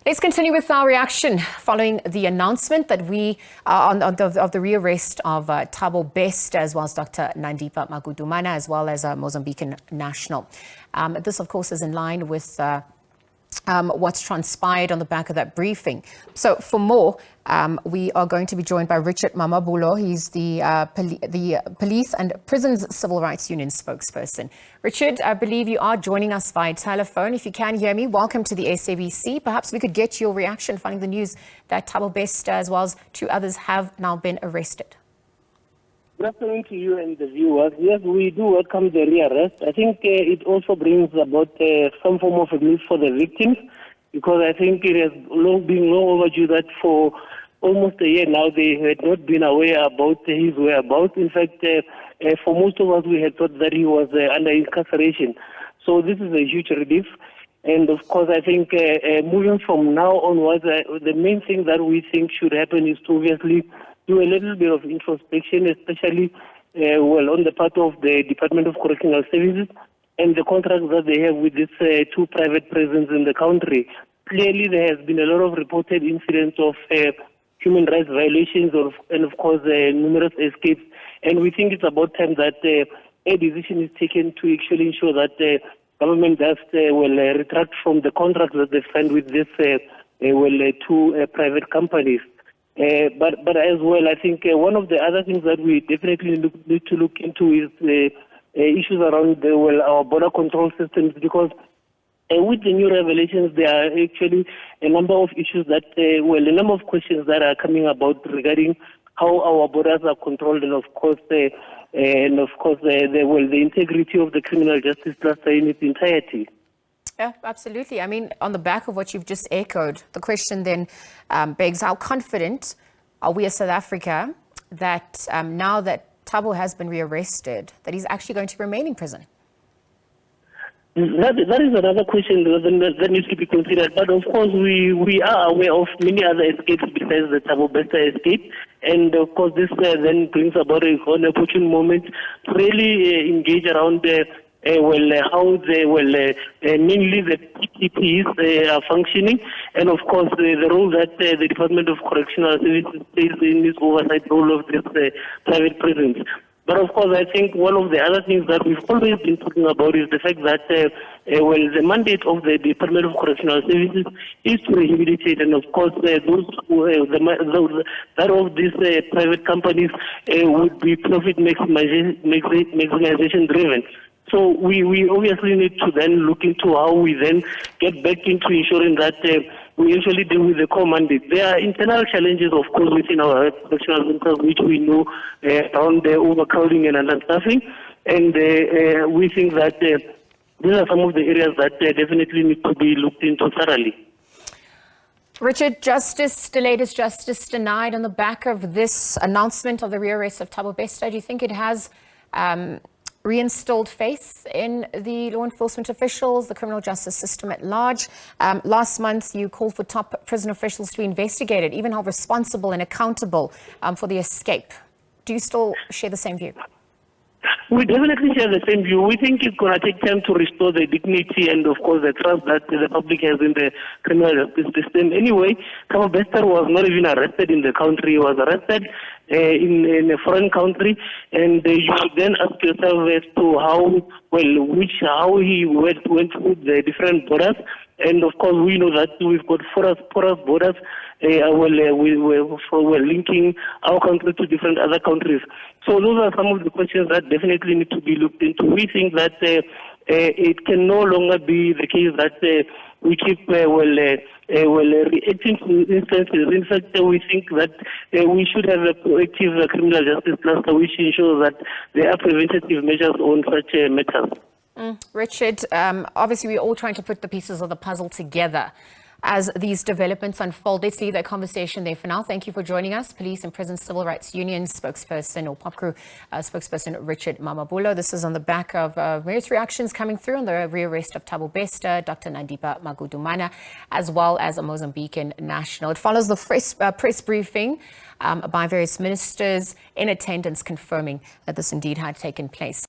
Let's continue with our reaction following the announcement that we of the rearrest of Thabo Bester as well as Dr Nandipha Magudumana as well as a Mozambican national. This, of course, is in line with what's transpired on the back of that briefing. So for more, we are going to be joined by Richard Mamabulo. He's the Police and Prisons Civil Rights Union spokesperson. Richard, I believe you are joining us via telephone. If you can hear me, welcome to the SABC. Perhaps we could get your reaction following the news that Thabo Bester as well as two others have now been arrested. Good afternoon to you and the viewers. Yes, we do welcome the rearrest. I think it also brings about some form of relief for the victims, because I think it has been long overdue that for almost a year now they had not been aware about his whereabouts. In fact, for most of us, we had thought that he was under incarceration. So this is a huge relief. And of course, I think moving from now onwards, the main thing that we think should happen is to obviously do a little bit of introspection, especially on the part of the Department of Correctional Services and the contracts that they have with these two private prisons in the country. Clearly, there has been a lot of reported incidents of human rights violations and, of course, numerous escapes. And we think it's about time that a decision is taken to actually ensure that government does retract from the contracts that they signed with these two private companies. But as well, I think one of the other things that we definitely need to look into is the issues around our border control systems, because with the new revelations, there are actually a number of issues that, a number of questions that are coming about regarding how our borders are controlled, and of course, the integrity of the criminal justice cluster in its entirety. Yeah, absolutely. I mean, on the back of what you've just echoed, the question then begs, how confident are we as South Africa that now that Thabo has been rearrested, that he's actually going to remain in prison? That is another question that needs to be considered. But of course, we are aware of many other escapes besides the Thabo Bester escape. And of course, this then brings about an opportune moment to really engage around how mainly the PTPs are functioning, and of course the role that the Department of Correctional Services plays in this oversight role of these private prisons. But of course, I think one of the other things that we've always been talking about is the fact that the mandate of the Department of Correctional Services is to rehabilitate, and of course that of these private companies would be profit maximization driven. So we obviously need to then look into how we then get back into ensuring that we actually deal with the core mandate. There are internal challenges, of course, within our correctional centers, which we know around the overcrowding and understaffing. And we think that these are some of the areas that definitely need to be looked into thoroughly. Richard, delayed is justice denied on the back of this announcement of the rearrest of Thabo Bester. Do you think it has reinstalled faith in the law enforcement officials, the criminal justice system at large? Last month, you called for top prison officials to investigate it, even held responsible and accountable for the escape. Do you still share the same view? We definitely share the same view. We think it's going to take time to restore the dignity and, of course, the trust that the public has in the criminal justice system. Anyway, Thabo Bester was not even arrested in the country. He was arrested in a foreign country, and you should then ask yourself as to how he went through the different borders. And of course, we know that we've got porous borders. We're linking our country to different other countries. So those are some of the questions that definitely need to be looked into. We think that it can no longer be the case that we keep reacting to instances. In fact, we think that we should have a proactive criminal justice cluster which ensures that there are preventative measures on such matters. Richard, obviously we're all trying to put the pieces of the puzzle together as these developments unfold. Let's leave that conversation there for now. Thank you for joining us. Police and Prison Civil Rights Union spokesperson, or POPCRU spokesperson, Richard Mamabulo. This is on the back of various reactions coming through on the rearrest of Thabo Bester, Dr Nandipha Magudumana, as well as a Mozambican national. It follows the press briefing by various ministers in attendance confirming that this indeed had taken place.